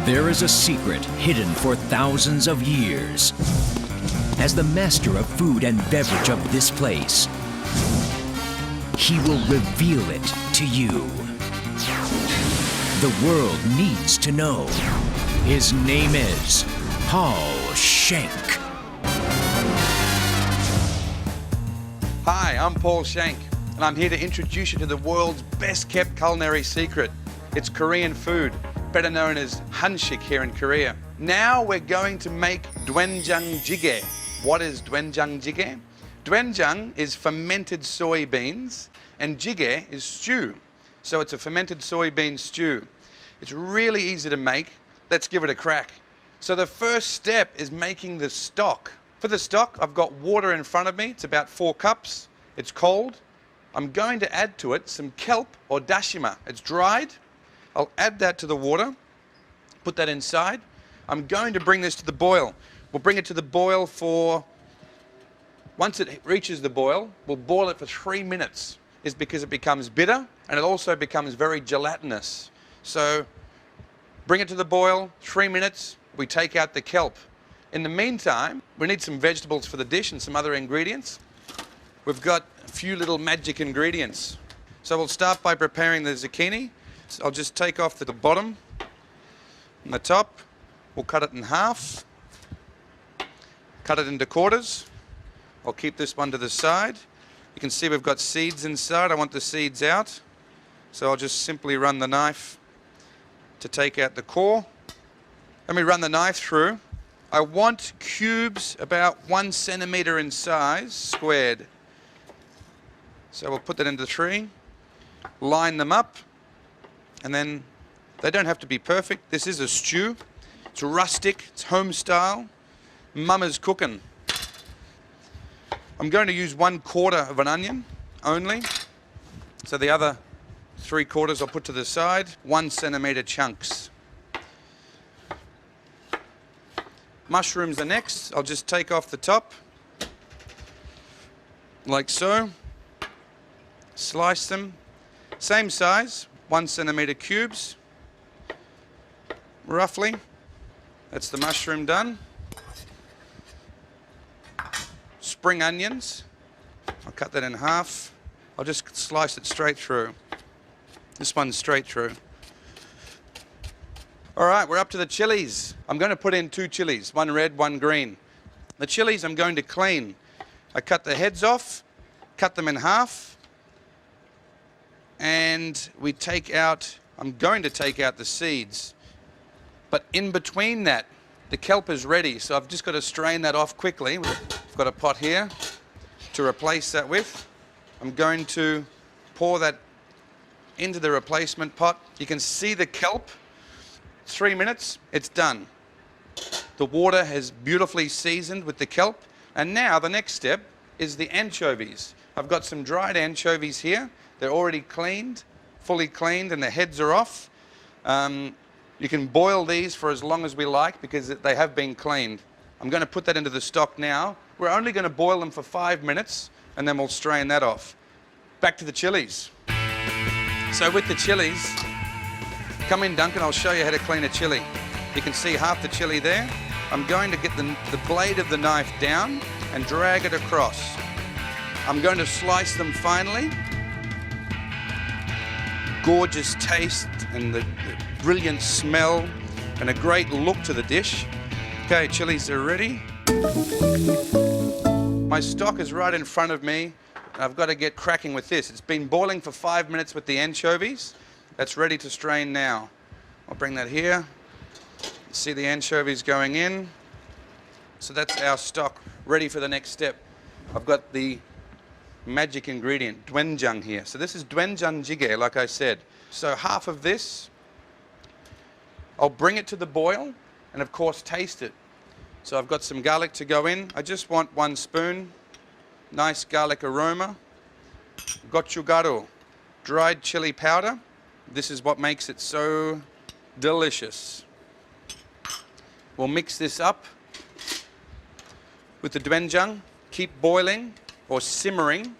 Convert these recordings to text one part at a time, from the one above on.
There is a secret hidden for thousands of years. As the master of food and beverage of this place, he will reveal it to you. The world needs to know. His name is Paul Schenk. Hi, I'm Paul Schenk, and I'm here to introduce you to the world's best-kept culinary secret. It's Korean food, better known as hanshik here in Korea. Now we're going to make doenjang jjigae. What is doenjang jjigae? Doenjang is fermented soybeans, and jjigae is stew. So it's a fermented soybean stew. It's really easy to make. Let's give it a crack. So the first step is making the stock. For the stock, I've got water in front of me. It's about 4 cups. It's cold. I'm going to add to it some kelp or dashima. It's dried. I'll add that to the water, put that inside. I'm going to bring this to the boil. We'll bring it to the boil for, once it reaches the boil, we'll boil it for 3 minutes. It's because it becomes bitter and it also becomes very gelatinous. So bring it to the boil, 3 minutes, we take out the kelp. In the meantime, we need some vegetables for the dish and some other ingredients. We've got a few little magic ingredients. So we'll start by preparing the zucchini. So I'll just take off the bottom and the top. We'll cut it in half. Cut it into quarters. I'll keep this one to the side. You can see we've got seeds inside. I want the seeds out. So I'll just simply run the knife to take out the core. Let me run the knife through. I want cubes about 1 centimeter in size, squared. So we'll put that into 3. Line them up. And then they don't have to be perfect. This is a stew. It's rustic, it's home style. Mama's cooking. I'm going to use 1/4 of an onion only. So the other 3/4 I'll put to the side. 1 centimeter chunks. Mushrooms are next. I'll just take off the top. Like so. Slice them. Same size. 1 centimeter cubes. Roughly. That's the mushroom done. Spring onions. I'll cut that in half. I'll just slice it straight through. This one's straight through. All right, we're up to the chilies. I'm going to put in 2 chilies, 1 red, 1 green. The chilies I'm going to clean. I cut the heads off, cut them in half, and we take out, I'm going to take out the seeds. But in between that, the kelp is ready, so I've just got to strain that off quickly. I've got a pot here to replace that with. I'm going to pour that into the replacement pot. You can see the kelp. 3 minutes, it's done. The water has beautifully seasoned with the kelp. And now the next step is the anchovies. I've got some dried anchovies here. They're already cleaned, fully cleaned, and the heads are off. You can boil these for as long as we like because they have been cleaned. I'm going to put that into the stock now. We're only going to boil them for 5 minutes and then we'll strain that off. Back to the chilies. So with the chilies, come in, Duncan, I'll show you how to clean a chili. You can see half the chili there. I'm going to get the blade of the knife down and drag it across. I'm going to slice them finely. Gorgeous taste and the brilliant smell and a great look to the dish. Okay, chilies are ready. My stock is right in front of me. I've got to get cracking with this. It's been boiling for 5 minutes with the anchovies. That's ready to strain now. I'll bring that here. See the anchovies going in. So that's our stock ready for the next step. I've got the magic ingredient, doenjang here. So this is doenjang jjigae, like I said. So half of this, I'll bring it to the boil and of course taste it. So I've got some garlic to go in. I just want 1 spoon. Nice garlic aroma. Gochugaru, dried chili powder. This is what makes it so delicious. We'll mix this up with the doenjang. Keep boiling or simmering.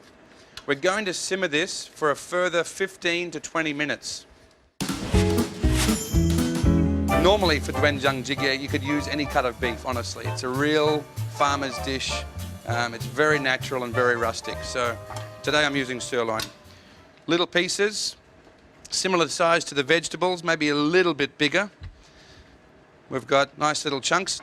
We're going to simmer this for a further 15 to 20 minutes. Normally for doenjang jjigae, you could use any cut of beef, honestly. It's a real farmer's dish. It's very natural and very rustic. So today I'm using sirloin. Little pieces, similar size to the vegetables, maybe a little bit bigger. We've got nice little chunks.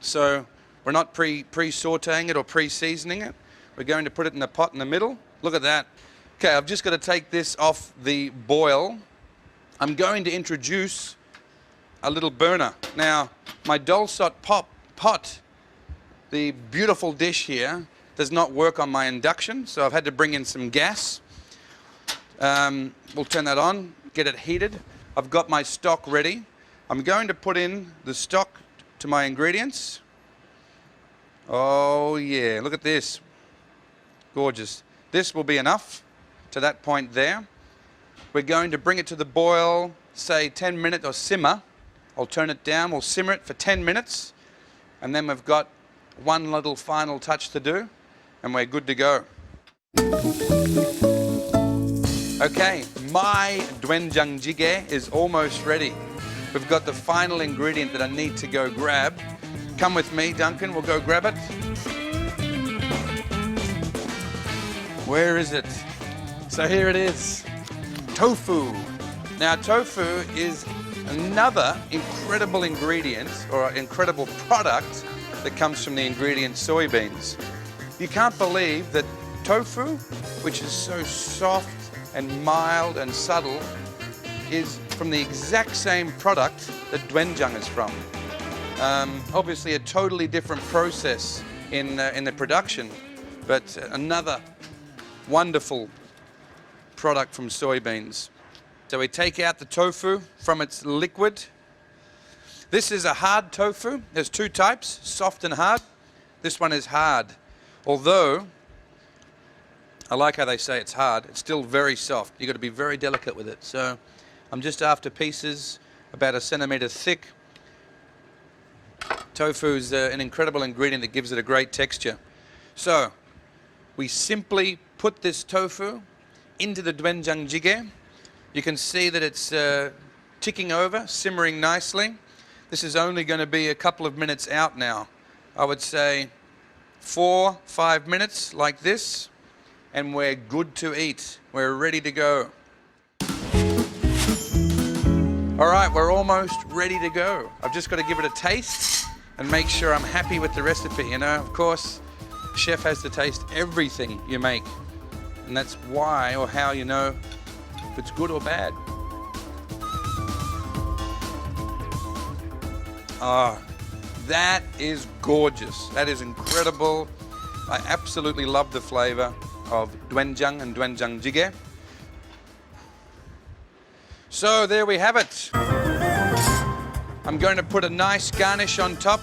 So we're not pre-sauteing it or pre-seasoning it. We're going to put it in the pot in the middle. Look at that. Okay, I've just got to take this off the boil. I'm going to introduce a little burner. Now, my Dolsot pot, the beautiful dish here, does not work on my induction, so I've had to bring in some gas. We'll turn that on, get it heated. I've got my stock ready. I'm going to put in the stock to my ingredients. Oh yeah, look at this. Gorgeous. This will be enough to that point there. We're going to bring it to the boil, say 10 minutes or simmer. I'll turn it down, we'll simmer it for 10 minutes, and then we've got one little final touch to do, and we're good to go. Okay, my doenjang jjigae is almost ready. We've got the final ingredient that I need to go grab. Come with me, Duncan, we'll go grab it. Where is it? So here it is, tofu. Now tofu is another incredible ingredient or incredible product that comes from the ingredient soybeans. You can't believe that tofu, which is so soft and mild and subtle, is from the exact same product that doenjang is from. Obviously a totally different process in the production, but another wonderful product from soybeans. So we take out the tofu from its liquid. This is a hard tofu. There's two types, soft and hard. This one is hard. Although, I like how they say it's hard, it's still very soft. You've got to be very delicate with it. So I'm just after pieces about 1 centimeter thick. Tofu is an incredible ingredient that gives it a great texture. So we simply put this tofu into the doenjang jjigae. You can see that it's ticking over, simmering nicely. This is only going to be a couple of minutes out now. I would say 4-5 minutes like this, and we're good to eat. We're ready to go. All right, we're almost ready to go. I've just got to give it a taste and make sure I'm happy with the recipe. You know, of course, the chef has to taste everything you make. And that's why or how you know if it's good or bad. Ah, that is gorgeous. That is incredible. I absolutely love the flavor of doenjang and doenjang jjigae. So there we have it. I'm going to put a nice garnish on top.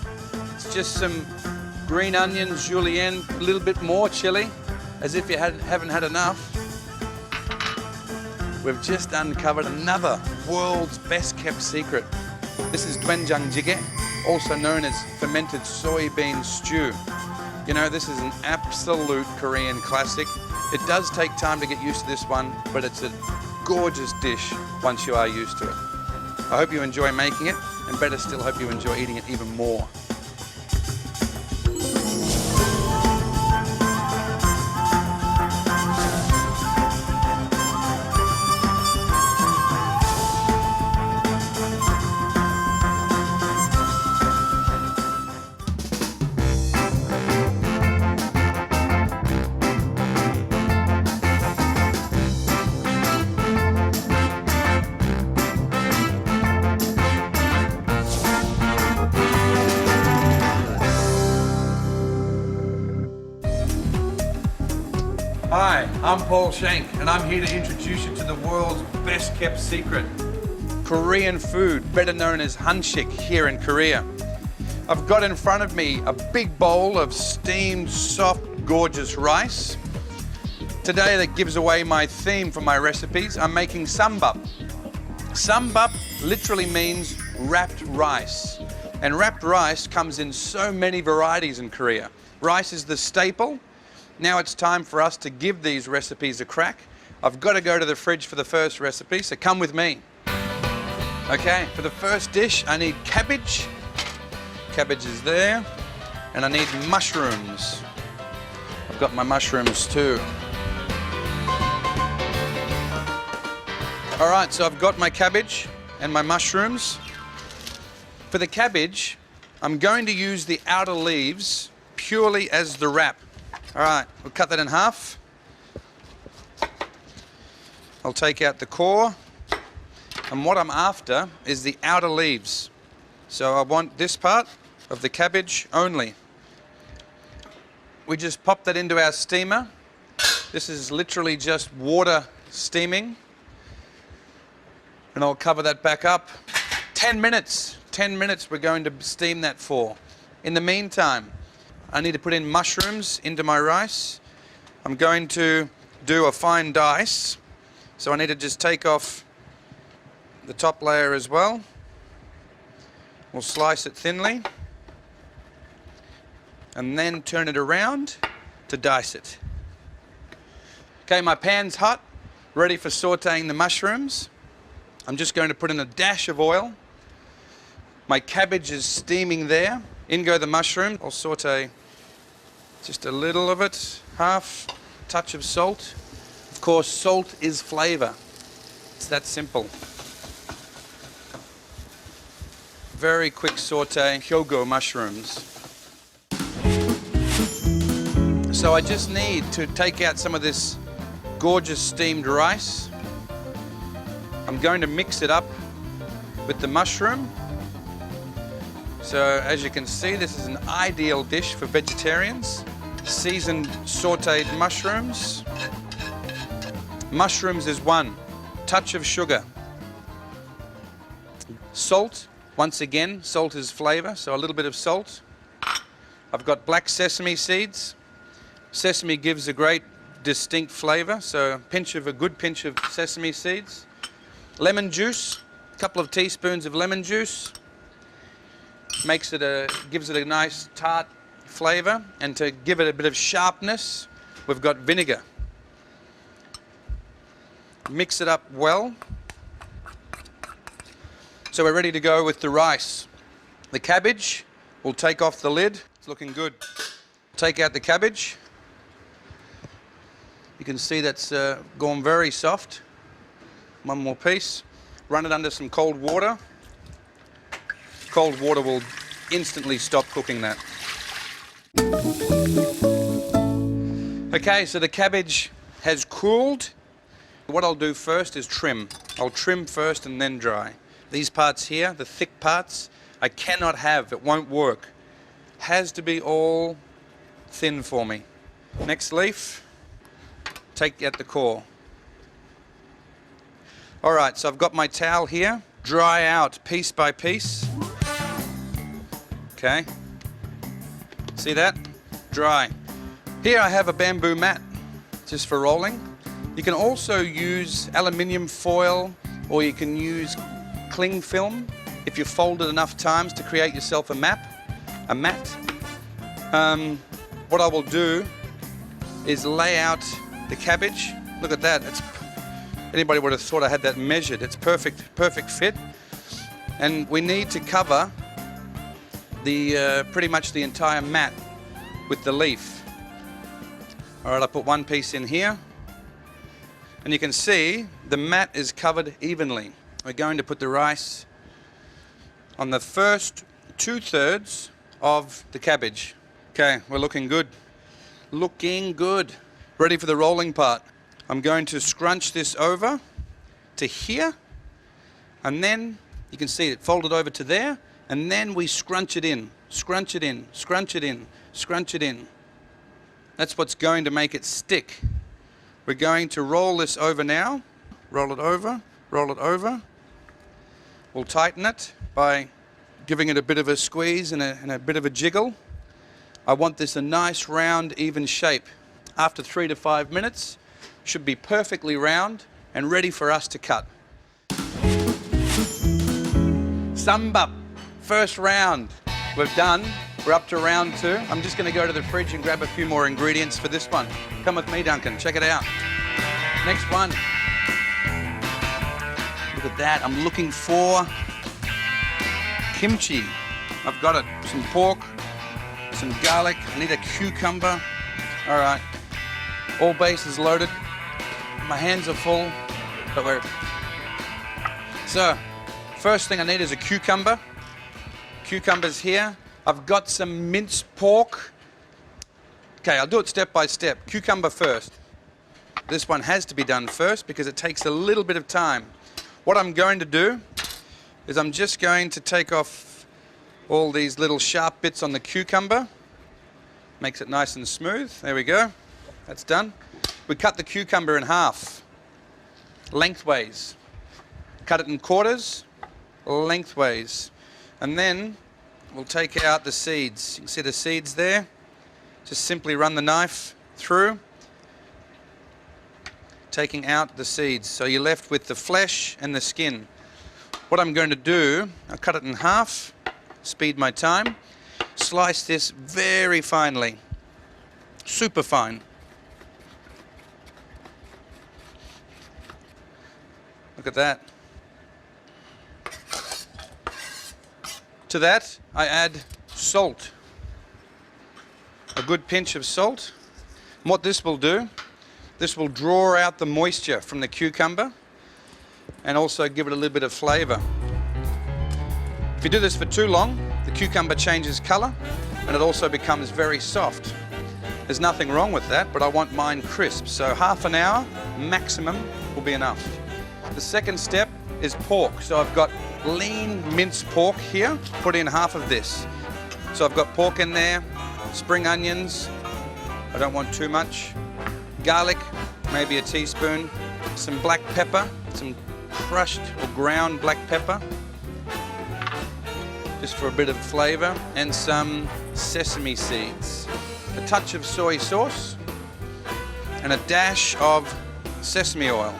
It's just some green onions, julienne, a little bit more chili, as if you haven't had enough. We've just uncovered another world's best kept secret. This is doenjang jjigae, also known as fermented soybean stew. You know, this is an absolute Korean classic. It does take time to get used to this one, but it's a gorgeous dish once you are used to it. I hope you enjoy making it, and better still, hope you enjoy eating it even more. Hi, I'm Paul Schenk, and I'm here to introduce you to the world's best kept secret. Korean food, better known as hanshik here in Korea. I've got in front of me a big bowl of steamed, soft, gorgeous rice. Today that gives away my theme for my recipes. I'm making sambap. Sambap literally means wrapped rice. And wrapped rice comes in so many varieties in Korea. Rice is the staple. Now it's time for us to give these recipes a crack. I've got to go to the fridge for the first recipe, so come with me. Okay, for the first dish, I need cabbage. Cabbage is there. And I need mushrooms. I've got my mushrooms too. All right, so I've got my cabbage and my mushrooms. For the cabbage, I'm going to use the outer leaves purely as the wrap. All right, we'll cut that in half. I'll take out the core. And what I'm after is the outer leaves. So I want this part of the cabbage only. We just pop that into our steamer. This is literally just water steaming. And I'll cover that back up. 10 minutes. 10 minutes we're going to steam that for. In the meantime, I need to put in mushrooms into my rice. I'm going to do a fine dice. So I need to just take off the top layer as well. We'll slice it thinly. And then turn it around to dice it. Okay, my pan's hot, ready for sauteing the mushrooms. I'm just going to put in a dash of oil. My cabbage is steaming there. In go the mushroom. I'll saute just a little of it, half touch of salt. Of course, salt is flavor. It's that simple. Very quick saute, hyogo mushrooms. So I just need to take out some of this gorgeous steamed rice. I'm going to mix it up with the mushroom. So as you can see, this is an ideal dish for vegetarians. Seasoned sauteed mushrooms. Mushrooms is one. Touch of sugar. Salt. Once again, salt is flavor, so a little bit of salt. I've got black sesame seeds. Sesame gives a great distinct flavor, so a good pinch of sesame seeds. Lemon juice, a couple of teaspoons of lemon juice. Gives it a nice tart flavor, and to give it a bit of sharpness, we've got vinegar. Mix it up well. So we're ready to go with the rice. The cabbage, we'll take off the lid. It's looking good. Take out the cabbage. You can see that's gone very soft. One more piece. Run it under some cold water. Cold water will instantly stop cooking that. Okay, so the cabbage has cooled. What I'll do first is trim. I'll trim first and then dry. These parts here, the thick parts, I cannot have. It won't work. Has to be all thin for me. Next leaf, take out the core. All right, so I've got my towel here. Dry out piece by piece. Okay. See that? Dry. Here I have a bamboo mat, just for rolling. You can also use aluminium foil, or you can use cling film if you fold it enough times to create yourself a mat. What I will do is lay out the cabbage. Look at that. Anybody would have thought I had that measured. It's perfect fit. And we need to cover pretty much the entire mat with the leaf. All right, I put one piece in here. And you can see the mat is covered evenly. We're going to put the rice on the first 2/3 of the cabbage. Okay, we're looking good. Looking good. Ready for the rolling part. I'm going to scrunch this over to here, and then you can see it folded over to there, and then we scrunch it in, scrunch it in, scrunch it in, scrunch it in. That's what's going to make it stick. We're going to roll this over now. Roll it over, roll it over. We'll tighten it by giving it a bit of a squeeze and a bit of a jiggle. I want this a nice round, even shape. After 3 to 5 minutes, should be perfectly round and ready for us to cut. Sambap, first round. We've done. We're up to round 2. I'm just going to go to the fridge and grab a few more ingredients for this one. Come with me, Duncan. Check it out. Next one. Look at that. I'm looking for kimchi. I've got it. Some pork, some garlic. I need a cucumber. All right. All bases loaded. My hands are full, but we're... So, first thing I need is a cucumber. Cucumber's here. I've got some minced pork. Okay, I'll do it step by step. Cucumber first. This one has to be done first because it takes a little bit of time. What I'm going to do is I'm just going to take off all these little sharp bits on the cucumber. Makes it nice and smooth. There we go. That's done. We cut the cucumber in half, lengthways. Cut it in quarters, lengthways. And then we'll take out the seeds. You can see the seeds there. Just simply run the knife through, taking out the seeds. So you're left with the flesh and the skin. What I'm going to do, I'll cut it in half, speed my time, slice this very finely, super fine. Look at that. To that, I add salt. A good pinch of salt. And what this will do, this will draw out the moisture from the cucumber and also give it a little bit of flavor. If you do this for too long, the cucumber changes color and it also becomes very soft. There's nothing wrong with that, but I want mine crisp. So half an hour maximum will be enough. The second step is pork. So I've got lean minced pork here. Put in half of this. So I've got pork in there, spring onions. I don't want too much. Garlic, maybe a teaspoon. Some black pepper, some crushed or ground black pepper, just for a bit of flavor, and some sesame seeds. A touch of soy sauce and a dash of sesame oil,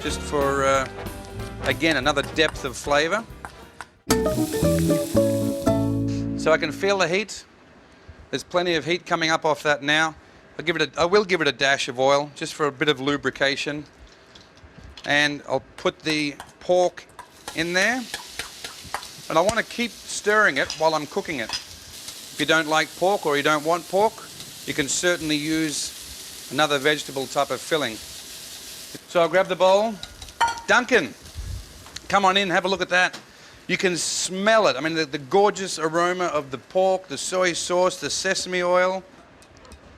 just for, again, another depth of flavor. So I can feel the heat. There's plenty of heat coming up off that now. I will give it a dash of oil, just for a bit of lubrication. And I'll put the pork in there. And I want to keep stirring it while I'm cooking it. If you don't like pork or you don't want pork, you can certainly use another vegetable type of filling. So I'll grab the bowl. Duncan, come on in, have a look at that. You can smell it. I mean, the gorgeous aroma of the pork, the soy sauce, the sesame oil.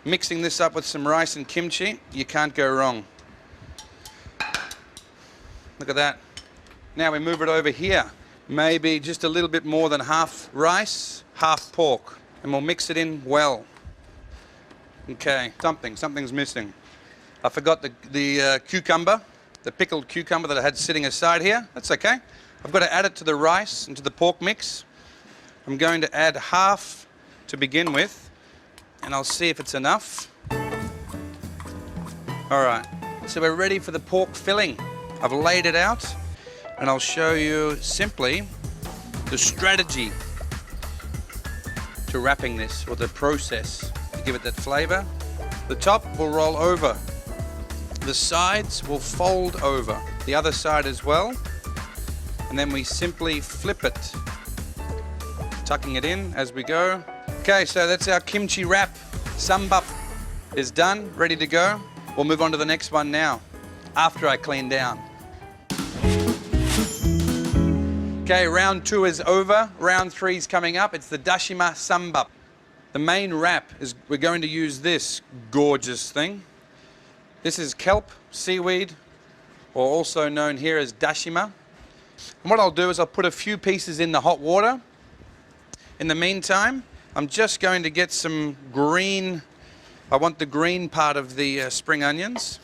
Mixing this up with some rice and kimchi, you can't go wrong. Look at that. Now we move it over here. Maybe just a little bit more than half rice, half pork. And we'll mix it in well. Okay, something's missing. I forgot the cucumber, the pickled cucumber that I had sitting aside here. That's okay. I've got to add it to the rice and to the pork mix. I'm going to add half to begin with, and I'll see if it's enough. All right, so we're ready for the pork filling. I've laid it out, and I'll show you simply the strategy to wrapping this, or the process to give it that flavor. The top will roll over. The sides will fold over. The other side as well. And then we simply flip it, tucking it in as we go. Okay, so that's our kimchi wrap. Sambap is done, ready to go. We'll move on to the next one now, after I clean down. Okay, round 2 is over. Round 3 is coming up. It's the dashima sambap. The main wrap is we're going to use this gorgeous thing. This is kelp, seaweed, or also known here as dashima. And what I'll do is I'll put a few pieces in the hot water. In the meantime, I'm just going to get some green. I want the green part of the spring onions.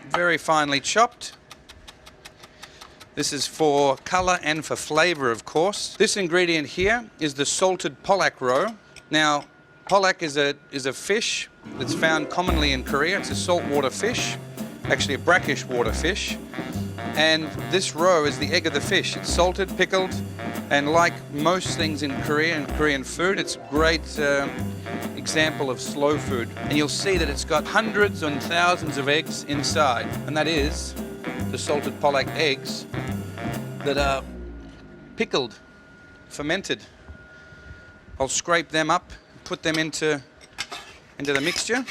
Very finely chopped. This is for color and for flavor, of course. This ingredient here is the salted pollock roe. Now, pollock is a fish that's found commonly in Korea. It's a saltwater fish, actually a brackish water fish. And this roe is the egg of the fish. It's salted, pickled, and like most things in Korea and Korean food, it's a great example of slow food. And you'll see that it's got hundreds and thousands of eggs inside, and that is the salted pollack eggs that are pickled, fermented. I'll scrape them up, put them into the mixture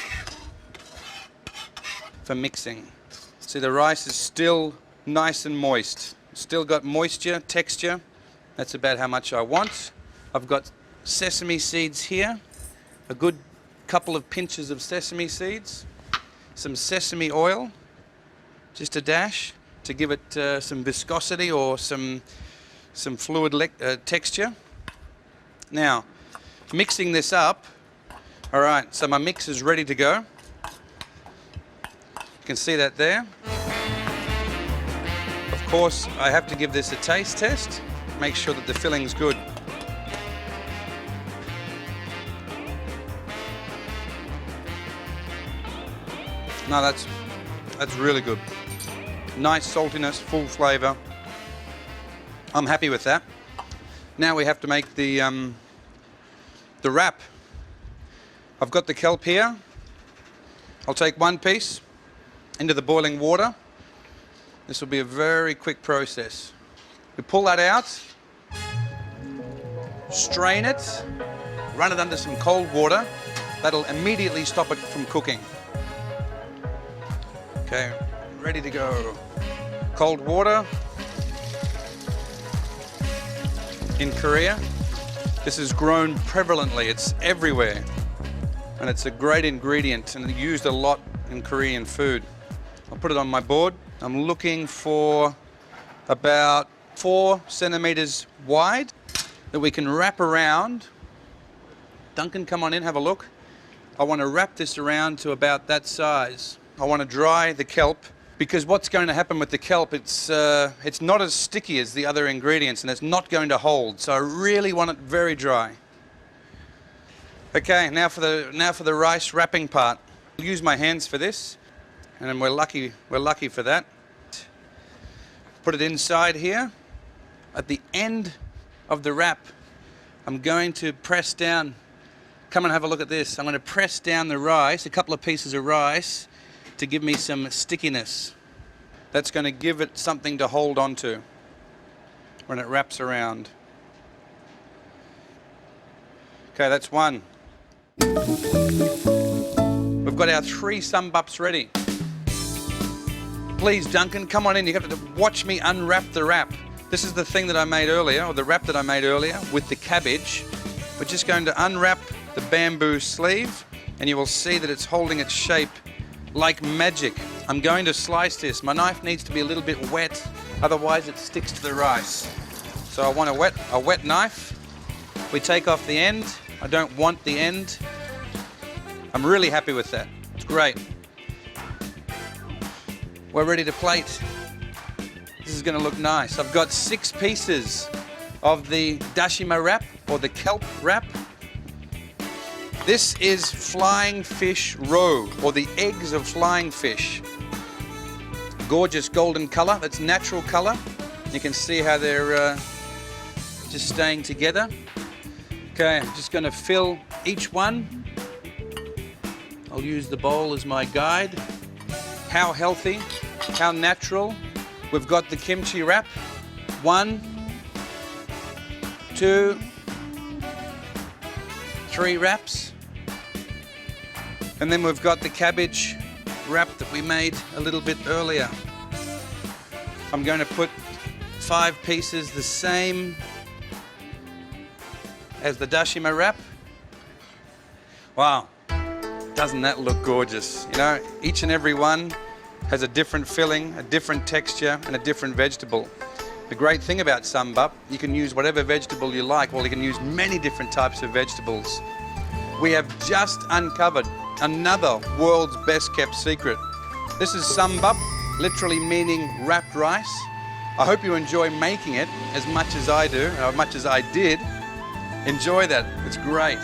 for mixing. See, the rice is still nice and moist. Still got moisture, texture. That's about how much I want. I've got sesame seeds here, a good couple of pinches of sesame seeds, some sesame oil, just a dash to give it some viscosity or some fluid texture. Now, mixing this up. All right, so my mix is ready to go. You can see that there. Of course, I have to give this a taste test, make sure that the filling's good. No, that's really good. Nice saltiness, full flavor. I'm happy with that. Now we have to make the wrap. I've got the kelp here. I'll take one piece into the boiling water. This will be a very quick process. We pull that out, strain it, run it under some cold water. That'll immediately stop it from cooking. Okay, ready to go. Cold water. In Korea, this is grown prevalently. It's everywhere. And it's a great ingredient and used a lot in Korean food. I'll put it on my board. I'm looking for about 4 centimeters wide that we can wrap around. Duncan, come on in, have a look. I want to wrap this around to about that size. I want to dry the kelp, because what's going to happen with the kelp, it's not as sticky as the other ingredients and it's not going to hold. So I really want it very dry. Okay, now for the rice wrapping part. I'll use my hands for this, and then we're lucky for that. Put it inside here. At the end of the wrap, I'm going to press down. Come and have a look at this. I'm going to press down the rice, a couple of pieces of rice, to give me some stickiness. That's going to give it something to hold on to when it wraps around. Okay, that's one. We've got our 3 sumbups ready. Please, Duncan, come on in. You have to watch me unwrap the wrap. This is the thing that I made earlier, or the wrap that I made earlier with the cabbage. We're just going to unwrap the bamboo sleeve, and you will see that it's holding its shape like magic. I'm going to slice this. My knife needs to be a little bit wet, otherwise it sticks to the rice. So I want a wet knife. We take off the end. I don't want the end. I'm really happy with that. It's great. We're ready to plate. This is going to look nice. I've got 6 pieces of the dashima wrap, or the kelp wrap. This is flying fish roe, or the eggs of flying fish. Gorgeous golden color. That's natural color. You can see how they're just staying together. Okay, I'm just going to fill each one. I'll use the bowl as my guide. How healthy, how natural. We've got the kimchi wrap. 1, 2, 3 wraps. And then we've got the cabbage wrap that we made a little bit earlier. I'm going to put 5 pieces the same as the dashima wrap. Wow, doesn't that look gorgeous? You know, each and every one has a different filling, a different texture, and a different vegetable. The great thing about sambap, you can use whatever vegetable you like. Well, you can use many different types of vegetables. We have just uncovered another world's best kept secret. This is sambap, literally meaning wrapped rice. I hope you enjoy making it as much as I do, or as much as I did. Enjoy that, it's great.